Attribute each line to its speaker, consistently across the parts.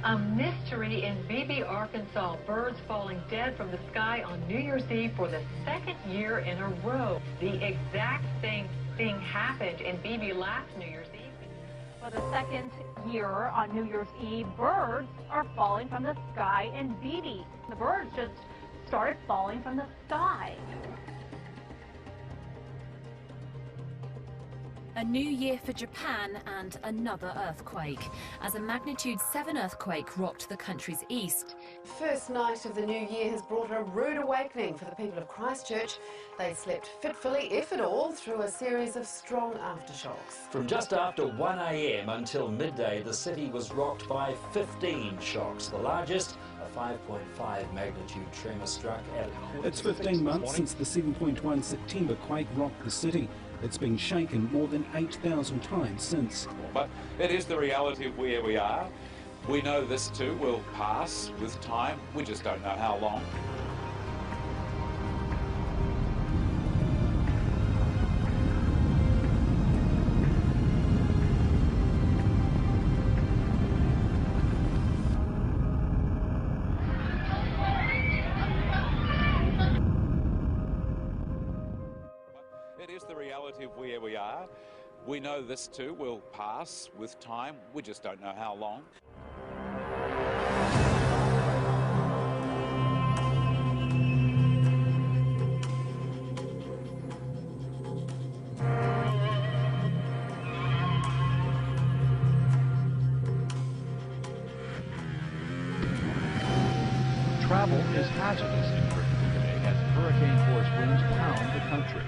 Speaker 1: A mystery in Beebe, Arkansas. Birds falling dead from the sky on New Year's Eve for the second year in a row. The exact same thing happened in Beebe last New Year's Eve.
Speaker 2: For the second year on New Year's Eve, birds are falling from the sky in Beebe. The birds just started falling from the sky.
Speaker 3: A new year for Japan and another earthquake, as a magnitude 7 earthquake rocked the country's east.
Speaker 4: First night of the new year has brought a rude awakening for the people of Christchurch. They slept fitfully, if at all, through a series of strong aftershocks.
Speaker 5: From just after 1 a.m. until midday, the city was rocked by 15 shocks. The largest, a 5.5 magnitude tremor, struck at...
Speaker 6: It's 15 months since the 7.1 September quake rocked the city. It's been shaken more than 8,000 times since.
Speaker 7: But it is the reality of where we are. We know this too will pass with time. We just don't know how long. It is the reality of where we are. We know this too will pass with time. We just don't know how long.
Speaker 8: Travel is hazardous in Britain today as hurricane-force winds pound the country.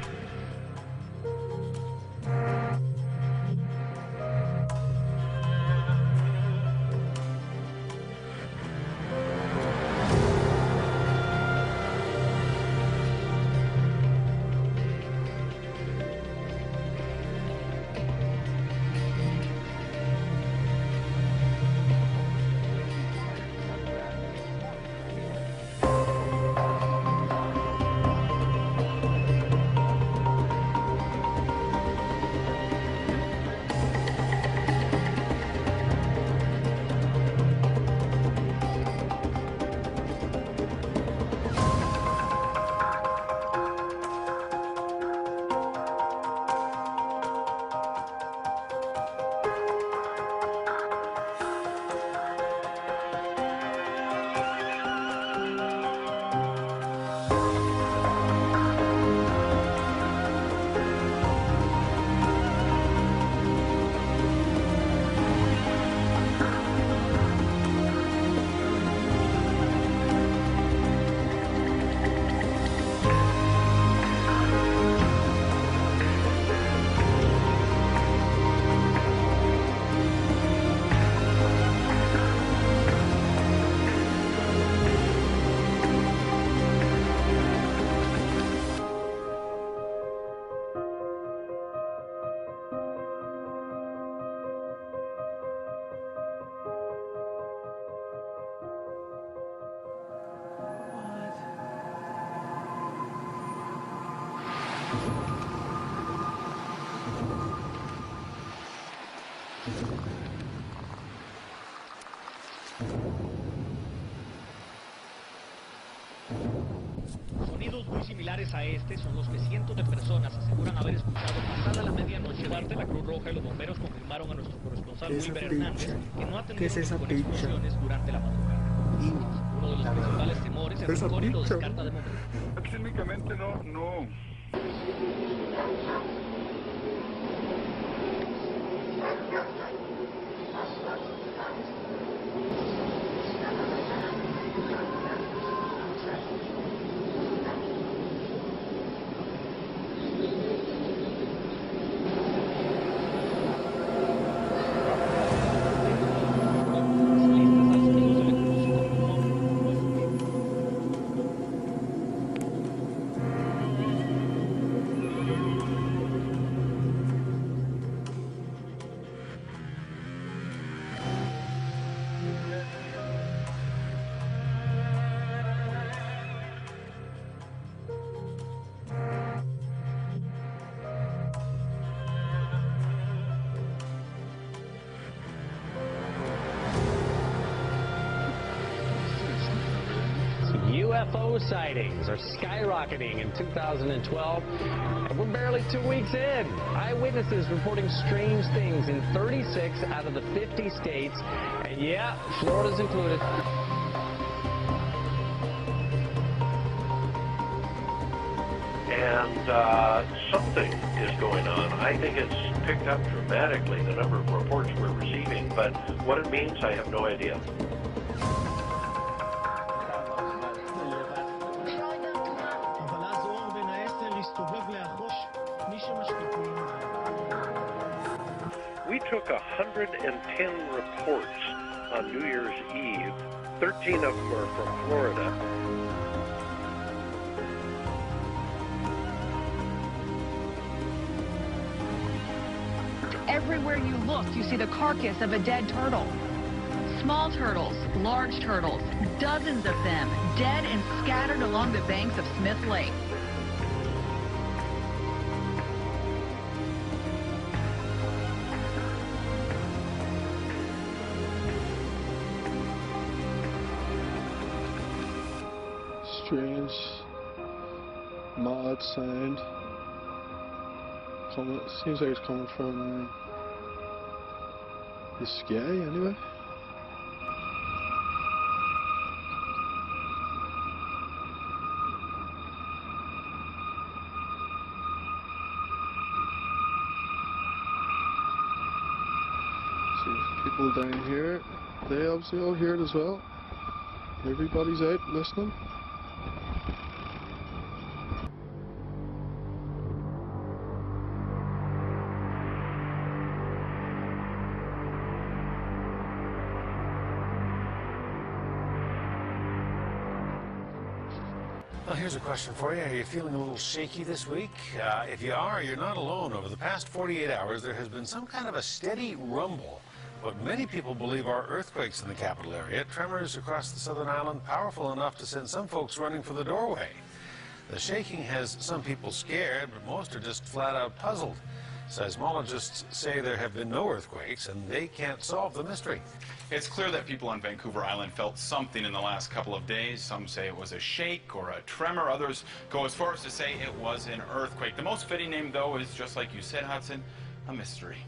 Speaker 9: Sonidos muy similares a este son los que cientos de personas aseguran haber escuchado pasada la medianoche. Parte la Cruz Roja y los bomberos confirmaron a nuestro corresponsal Wilber Hernández que no atendieron con explosiones durante la madrugada. Uno de los principales temores es el Rincón y lo descarta de momento.
Speaker 10: Técnicamente no.
Speaker 11: UFO sightings are skyrocketing in 2012, and we're barely 2 weeks in. Eyewitnesses reporting strange things in 36 out of the 50 states, and yeah, Florida's included.
Speaker 12: And something is going on. I think it's picked up dramatically, the number of reports we're receiving, but what it means, I have no idea. We took 110 reports on New Year's Eve. 13 of them are from Florida.
Speaker 13: Everywhere you look, you see the carcass of a dead turtle. Small turtles, large turtles, dozens of them, dead and scattered along the banks of Smith Lake.
Speaker 14: Strange, mud sound. Seems like it's coming from the sky anyway. See people down here, they obviously all hear it as well. Everybody's out listening.
Speaker 15: Well, here's a question for you. Are you feeling a little shaky this week? If you are, you're not alone. Over the past 48 hours, there has been some kind of a steady rumble. What many people believe are earthquakes in the capital area, tremors across the southern island, powerful enough to send some folks running for the doorway. The shaking has some people scared, but most are just flat out puzzled. Seismologists say there have been no earthquakes, and they can't solve the mystery.
Speaker 16: It's clear that people on Vancouver Island felt something in the last couple of days. Some say it was a shake or a tremor. Others go as far as to say it was an earthquake. The most fitting name, though, is, just like you said, Hudson, a mystery.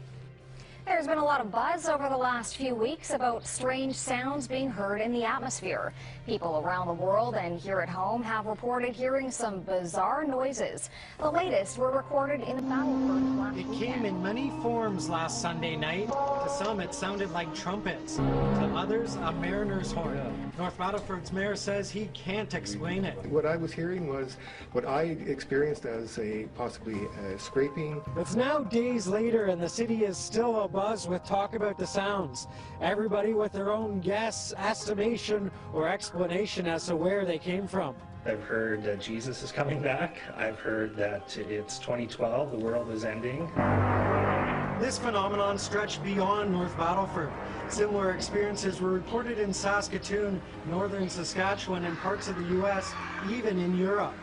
Speaker 17: There's been a lot of buzz over the last few weeks about strange sounds being heard in the atmosphere. People around the world and here at home have reported hearing some bizarre noises. The latest were recorded in the Battleford last weekend.
Speaker 18: It came in many forms last Sunday night. To some, it sounded like trumpets. To others, a mariner's horn. North Battleford's mayor says he can't explain it.
Speaker 19: What I was hearing was what I experienced as possibly a scraping.
Speaker 18: It's now days later and the city is still abuzz with talk about the sounds. Everybody with their own guess, estimation, or explanation as to where they came from.
Speaker 20: I've heard that Jesus is coming back. I've heard that it's 2012, the world is ending.
Speaker 18: This phenomenon stretched beyond North Battleford. Similar experiences were reported in Saskatoon, northern Saskatchewan, and parts of the U.S., even in Europe.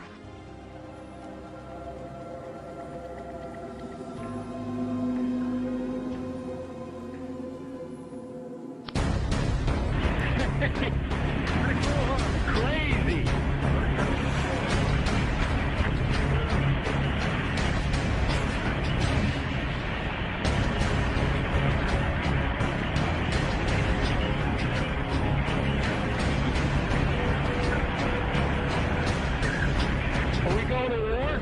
Speaker 12: Crazy!
Speaker 18: Are we going to war?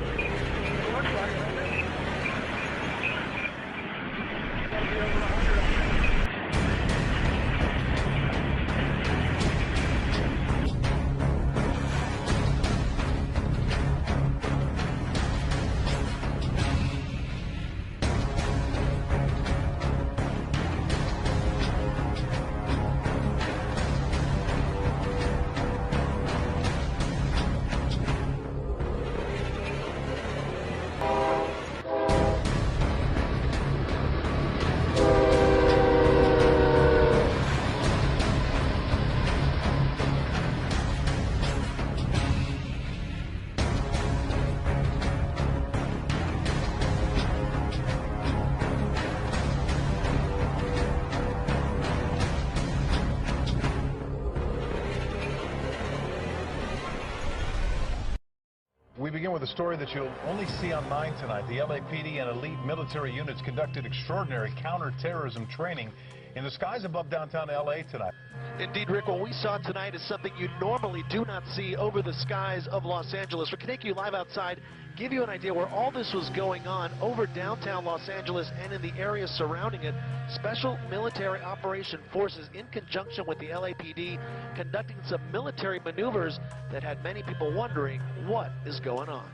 Speaker 8: with a story that you'll only see on 9 tonight. The LAPD and elite military units conducted extraordinary counterterrorism training in the skies above downtown LA tonight.
Speaker 21: Indeed, Rick, what we saw tonight is something you normally do not see over the skies of Los Angeles. We can take you live outside, give you an idea where all this was going on over downtown Los Angeles and in the area surrounding it. Special military operation forces, in conjunction with the LAPD, conducting some military maneuvers that had many people wondering what is going on.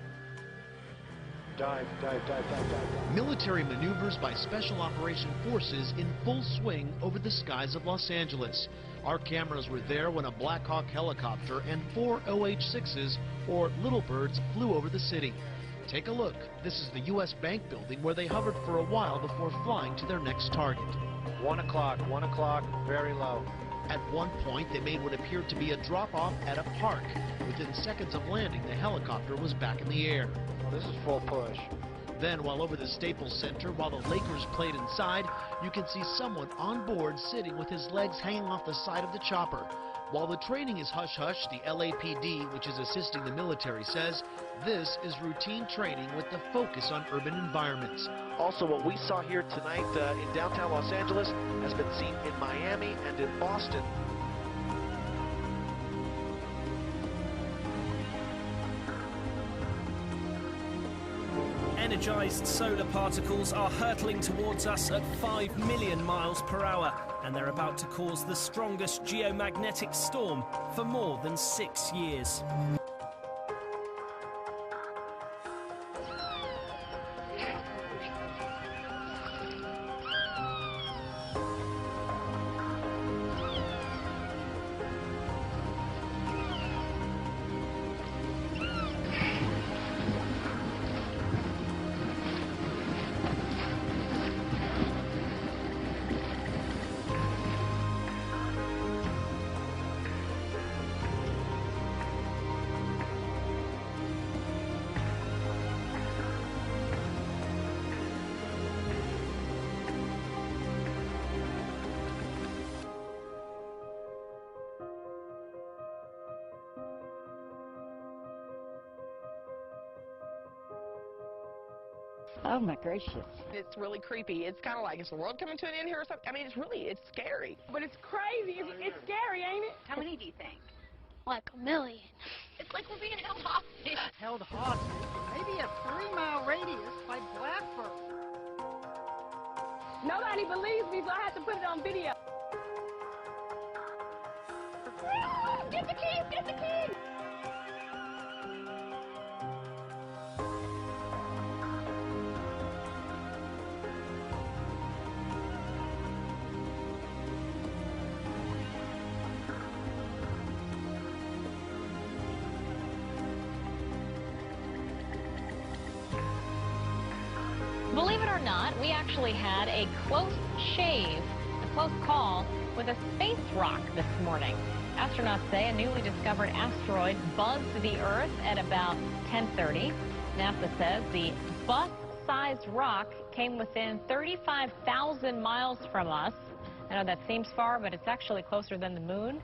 Speaker 22: Dive, dive, dive, dive, dive, dive.
Speaker 21: Military maneuvers by Special Operation Forces in full swing over the skies of Los Angeles. Our cameras were there when a Black Hawk helicopter and 4 OH-6s, or Little Birds, flew over the city. Take a look. This is the U.S. Bank building where they hovered for a while before flying to their next target.
Speaker 22: 1 o'clock, very low.
Speaker 21: At one point, they made what appeared to be a drop-off at a park. Within seconds of landing, the helicopter was back in the air.
Speaker 22: This is full push.
Speaker 21: Then, while over the Staples Center, while the Lakers played inside, you can see someone on board sitting with his legs hanging off the side of the chopper. While the training is hush-hush, the LAPD, which is assisting the military, says this is routine training with the focus on urban environments. Also, what we saw here tonight in downtown Los Angeles has been seen in Miami and in Boston.
Speaker 23: Energized solar particles are hurtling towards us at 5 million miles per hour, and they're about to cause the strongest geomagnetic storm for more than 6 years.
Speaker 24: Oh my gracious.
Speaker 25: It's really creepy. It's kind of like, is the world coming to an end here or something? I mean, it's scary. But it's crazy. It's scary, ain't it?
Speaker 2: How many do you think?
Speaker 24: Like a million.
Speaker 25: It's like we're being held hostage.
Speaker 24: Held hostage. Maybe a 3-mile radius like Blackbird.
Speaker 25: Nobody believes me, so I have to put it on video. Get the keys! Get the keys!
Speaker 26: Believe it or not, we actually had a close shave, a close call with a space rock this morning. Astronauts say a newly discovered asteroid buzzed the Earth at about 10:30. NASA says the bus-sized rock came within 35,000 miles from us. I know that seems far, but it's actually closer than the moon.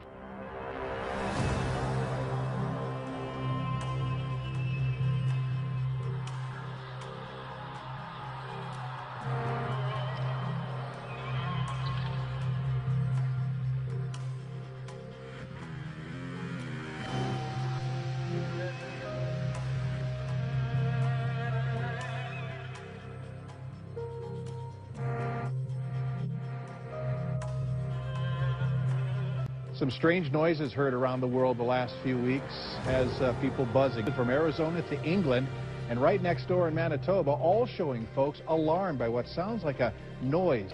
Speaker 8: Some strange noises heard around the world the last few weeks as people buzzing from Arizona to England and right next door in Manitoba, all showing folks alarmed by what sounds like a noise.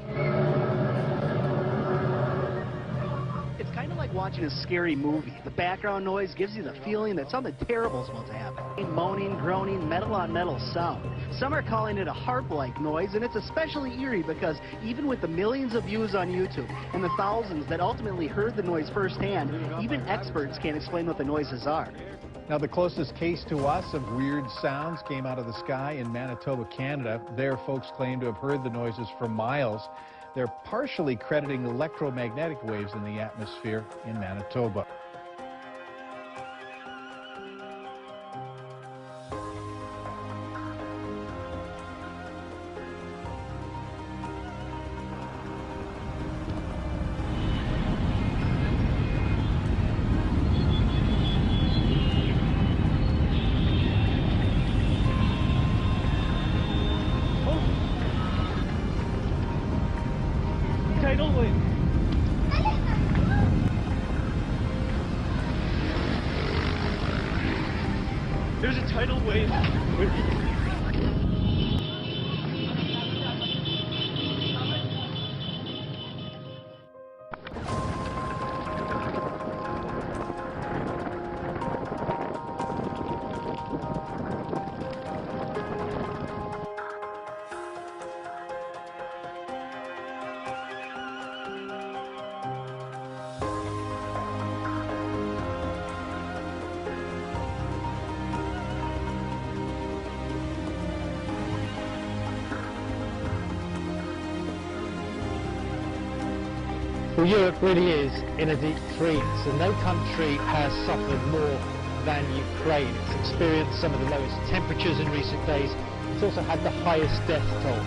Speaker 27: It's kind of like watching a scary movie. The background noise gives you the feeling that something terrible is about to happen. Moaning, groaning, metal on metal sound. Some are calling it a harp-like noise, and it's especially eerie because even with the millions of views on YouTube and the thousands that ultimately heard the noise firsthand, even experts can't explain what the noises are.
Speaker 8: Now, the closest case to us of weird sounds came out of the sky in Manitoba, Canada. There, folks claim to have heard the noises for miles. They're partially crediting electromagnetic waves in the atmosphere in Manitoba.
Speaker 21: tidal wave. There's a tidal wave.
Speaker 1: Well, Europe really is in a deep freeze, and no country has suffered more than Ukraine. It's experienced some of the lowest temperatures in recent days. It's also had the highest death toll.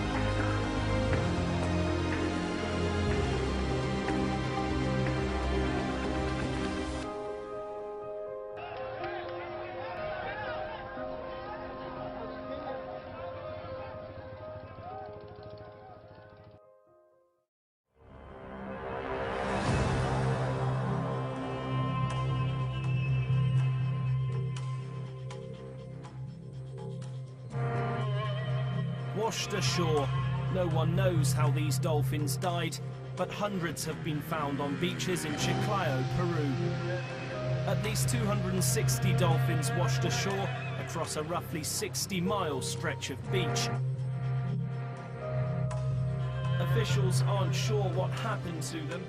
Speaker 23: Washed ashore. No one knows how these dolphins died, but hundreds have been found on beaches in Chiclayo, Peru. At least 260 dolphins washed ashore across a roughly 60-mile stretch of beach. Officials aren't sure what happened to them.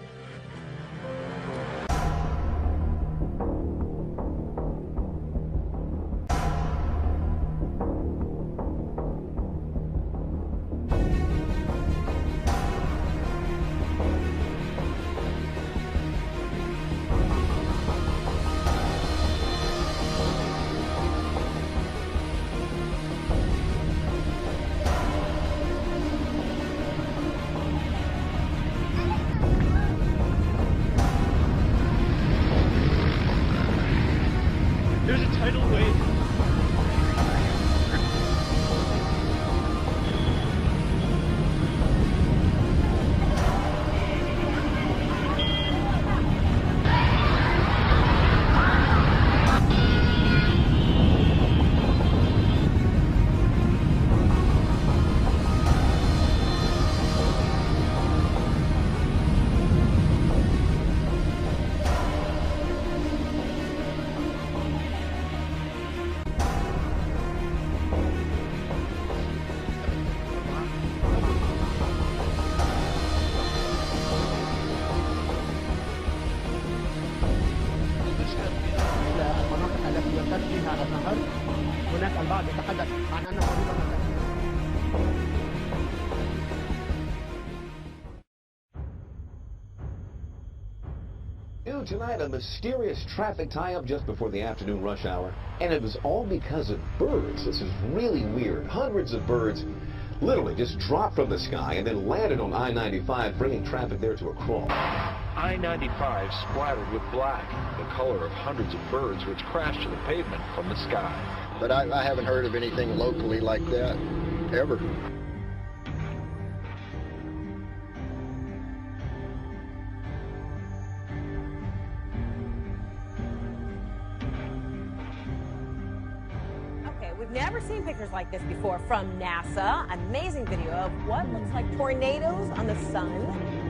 Speaker 21: There's a tidal wave.
Speaker 3: هناك البعض يتحدث عن أن طريقة
Speaker 4: Tonight, a mysterious traffic tie-up just before the afternoon rush hour, and it was all because of birds. This is really weird. Hundreds of birds literally just dropped from the sky and then landed on I-95, bringing traffic there to a crawl.
Speaker 5: I-95 splattered with black, the color of hundreds of birds which crashed to the pavement from the sky.
Speaker 6: But I haven't heard of anything locally like that, ever.
Speaker 7: We've never seen pictures like this before from NASA. Amazing video of what looks like tornadoes on the sun.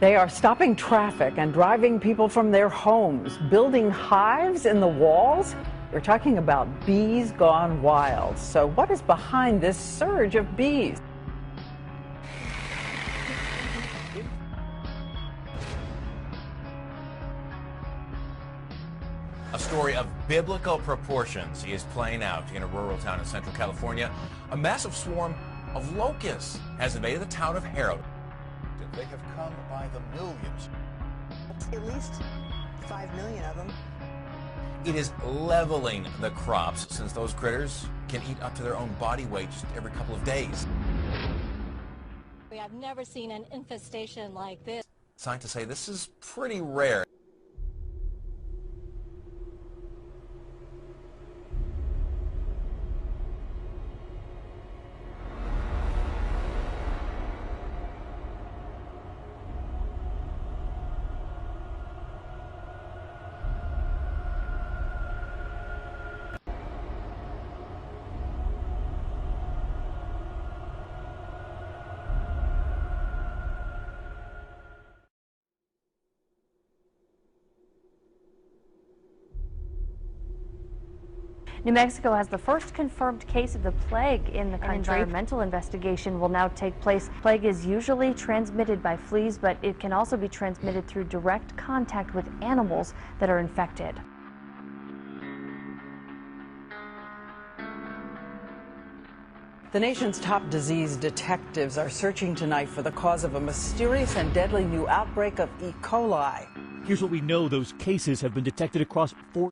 Speaker 9: They are stopping traffic and driving people from their homes, building hives in the walls. We're talking about bees gone wild. So what is behind this surge of bees?
Speaker 10: A story of biblical proportions is playing out in a rural town in Central California. A massive swarm of locusts has invaded the town of Harrow. They have come by the millions.
Speaker 11: At least 5 million of them.
Speaker 10: It is leveling the crops since those critters can eat up to their own body weight just every couple of days.
Speaker 13: I've never seen an infestation like this.
Speaker 10: Scientists say this is pretty rare.
Speaker 14: New Mexico has the first confirmed case of the plague in the country. An environmental investigation will now take place. Plague is usually transmitted by fleas, but it can also be transmitted through direct contact with animals that are infected.
Speaker 9: The nation's top disease detectives are searching tonight for the cause of a mysterious and deadly new outbreak of E. coli.
Speaker 15: Here's what we know. Those cases have been detected across 4...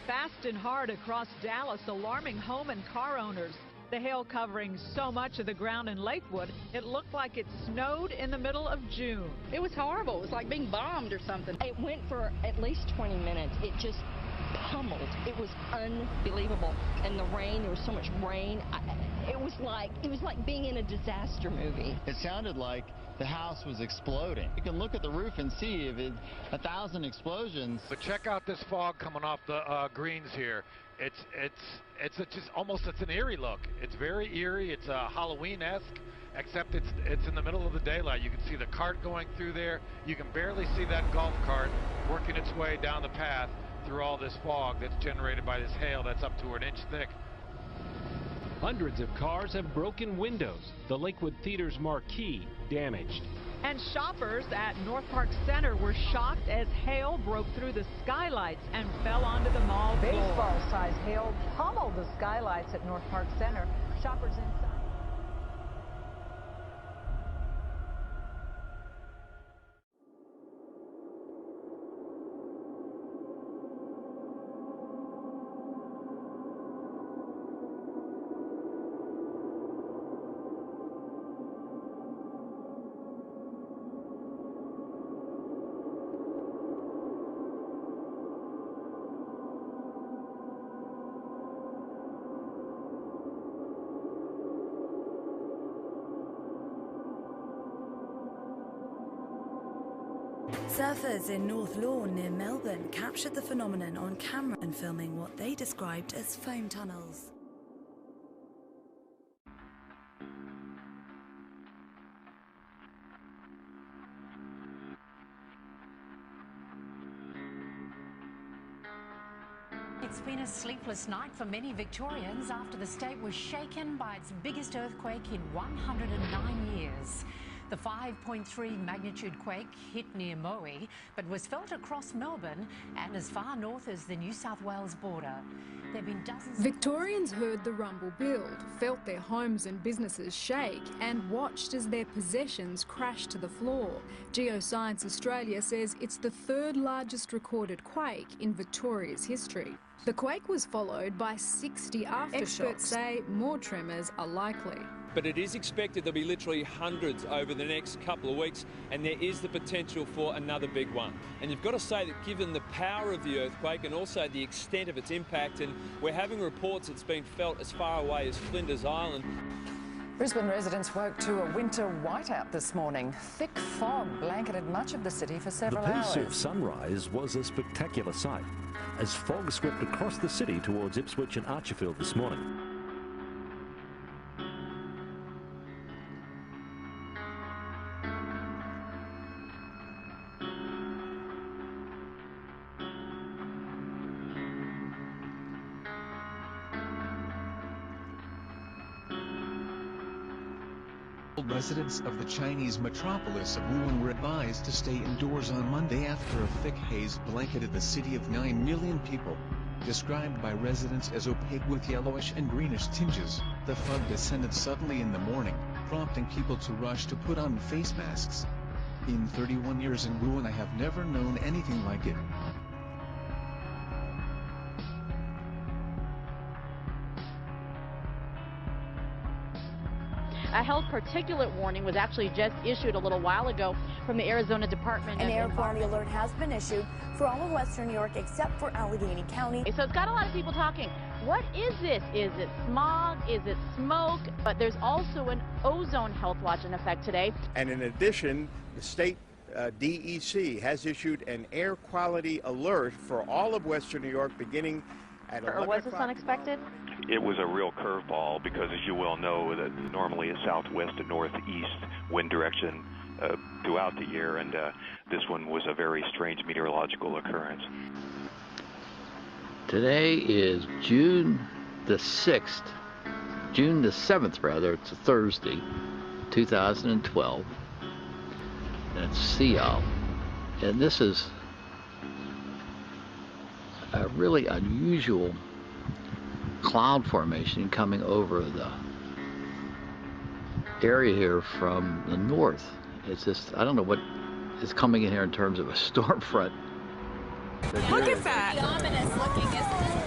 Speaker 16: Fast and hard across Dallas, alarming home and car owners.
Speaker 12: The hail covering so much of the ground in Lakewood, it looked like it snowed in the middle of June.
Speaker 16: It was horrible. It was like being bombed or something. It went for at least 20 minutes. It just pummeled. It was unbelievable. And the rain, there was so much rain. It was like being in a disaster movie.
Speaker 17: It sounded like the house was exploding. You can look at the roof and see if it's 1,000 explosions.
Speaker 5: But check out this fog coming off the greens here. It's just almost, it's an eerie look. It's very eerie. It's Halloween-esque, except it's in the middle of the daylight. You can see the cart going through there. You can barely see that golf cart working its way down the path through all this fog that's generated by this hail that's up to an inch thick.
Speaker 18: Hundreds of cars have broken windows. The Lakewood Theater's marquee damaged.
Speaker 12: And shoppers at North Park Center were shocked as hail broke through the skylights and fell onto the mall floor.
Speaker 9: Baseball-sized hail pummeled the skylights at North Park Center. Shoppers inside.
Speaker 19: Surfers in North Lawn near Melbourne captured the phenomenon on camera and filming what they described as foam tunnels.
Speaker 20: It's been a sleepless night for many Victorians after the state was shaken by its biggest earthquake in 109 years. The 5.3 magnitude quake hit near Moe, but was felt across Melbourne and as far north as the New South Wales border. There have been dozens.
Speaker 22: Victorians heard the rumble build, felt their homes and businesses shake, and watched as their possessions crashed to the floor. Geoscience Australia says it's the third largest recorded quake in Victoria's history. The quake was followed by 60 aftershocks. Experts say more tremors are likely.
Speaker 28: But it is expected there'll be literally hundreds over the next couple of weeks, and there is the potential for another big one. And you've got to say that given the power of the earthquake and also the extent of its impact, and we're having reports it's been felt as far away as Flinders Island.
Speaker 9: Brisbane residents woke to a winter whiteout this morning. Thick fog blanketed much of the city for several hours.
Speaker 15: The Pea Soup sunrise was a spectacular sight as fog swept across the city towards Ipswich and Archerfield this morning.
Speaker 29: Residents of the Chinese metropolis of Wuhan were advised to stay indoors on Monday after a thick haze blanketed the city of 9 million people. Described by residents as opaque with yellowish and greenish tinges, the fog descended suddenly in the morning, prompting people to rush to put on face masks. In 31 years in Wuhan, I have never known anything like it.
Speaker 30: A health particulate warning was actually just issued a little while ago from the Arizona Department of
Speaker 19: An air quality alert has been issued for all of western New York except for Allegheny County.
Speaker 30: So it's got a lot of people talking. What is this? Is it smog? Is it smoke? But there's also an ozone health watch in effect today.
Speaker 31: And in addition, the state DEC has issued an air quality alert for all of western New York beginning at 11
Speaker 30: o'clock. Or was this unexpected?
Speaker 32: It was a real curveball because, as you well know, that normally a southwest to northeast wind direction throughout the year, and this one was a very strange meteorological occurrence.
Speaker 33: Today is June the 6th, June the 7th rather, it's a Thursday, 2012. That's Seal, and this is a really unusual cloud formation coming over the area here from the north. It's just, I don't know what is coming in here in terms of a storm front.
Speaker 22: Look at that!
Speaker 30: Ominous looking, isn't it?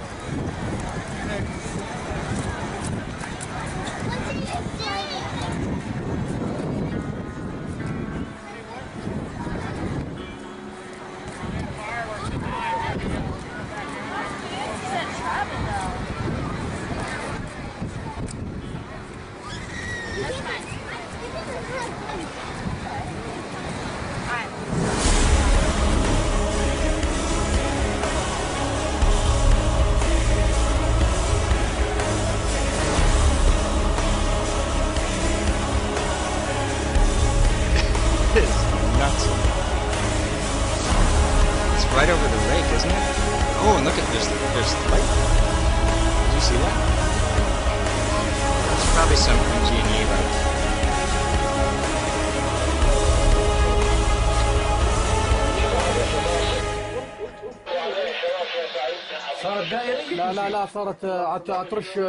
Speaker 1: There's light. Did you see that? It's probably some PG&E light.
Speaker 2: صارت دائرية؟ لا صارت عترش